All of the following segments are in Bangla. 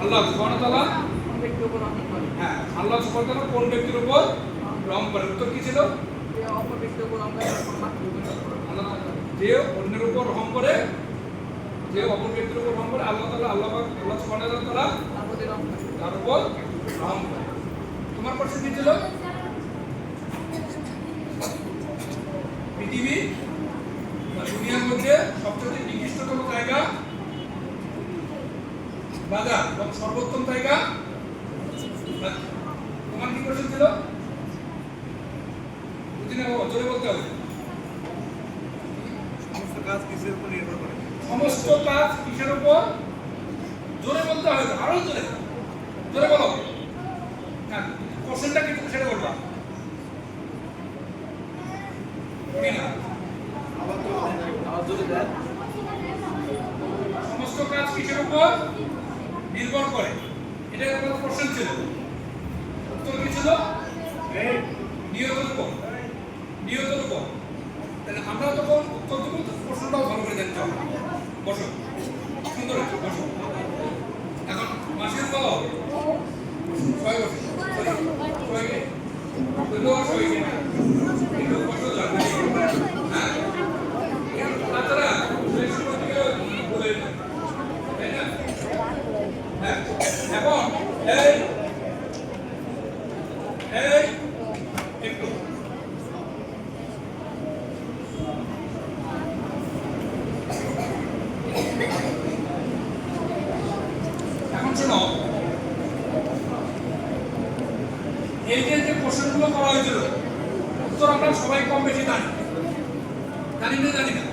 আল্লাহ সুবহানাহু ওয়া তাআলা হ্যাঁ আল্লাহ সুবহানাহু ওয়া তাআলা কোন ব্যক্তির উপর রহম করে? উত্তর কি ছিল? যে অন্যের উপর রহম করে, যে অপর ব্যক্তির উপর রহম করে আল্লাহ তাআলা আল্লাহ সুবহানাহু ওয়া তাআলা তার উপর রহম করে। তোমার প্রশ্ন কি ছিল? পৃথিবী বা দুনিয়ার মধ্যে সবচেয়ে নিকৃষ্টতম জায়গা বাজার এবং সর্বোত্তম জায়গা। তোমার কি কোশ্চেন ছিল? বুঝিনা, জোরে বলতে হবে। সমস্ত কাজ কিসের উপর নির্ভর করে? সমস্ত কাজ কিসের উপর? জোরে বলতে হবে, আরো জোরে জোরে বলো। হ্যাঁ, কোশ্চেনটা কি তুমি সেটা বলবা। সমস্ত কাজ কিসের উপর নির্ভর করে? এটা একটা কোশ্চেন ছিল। উত্তর কি ছিল? নিয়তের উপর। নিয়তের উপর। তাহলে আমরা তখন উত্তর দেবো, প্রশ্নটাও ভালো করে জানতে হবে। বসো, সুন্দর হচ্ছে, বসো। এখন মাসের বলো সবাই বসে, সবাইকে সবাইকে একটু বসো যাবে। হ্যাঁ, তাছাড়া সেই সময় থেকে বলে তাই না? হ্যাঁ, এখন এই একটু এখন শোনো, এই যে কোশ্চেনগুলো করা হয়েছিল উত্তর আমরা সবাই কম বেশি জানি, জানি না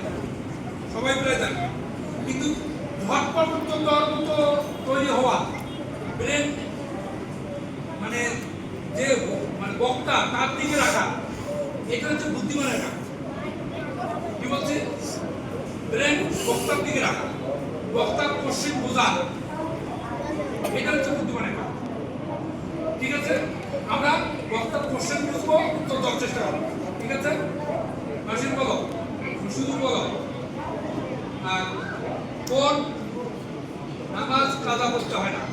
সবাই প্রায় জানি, কিন্তু ঝটপট উত্তর দেওয়ার মতো তৈরি হওয়া ব্রেন মানে যে মানে বক্তা তার দিকে রাখা, এটা হচ্ছে বুদ্ধিমানের কাজ। কি বলছি? ব্রেন বক্তার দিকে রাখা, বক্তার কোশ্চেন বোঝা, এটা হচ্ছে বুদ্ধিমানের কাজ। ঠিক আছে, আমরা বক্তার কোশ্চেন বুঝবো, উত্তর দেওয়ার চেষ্টা করবো। ঠিক আছে, মাসির বলো, শুধু বলো। আর কোন নামাজ কাজা করতে হয় না?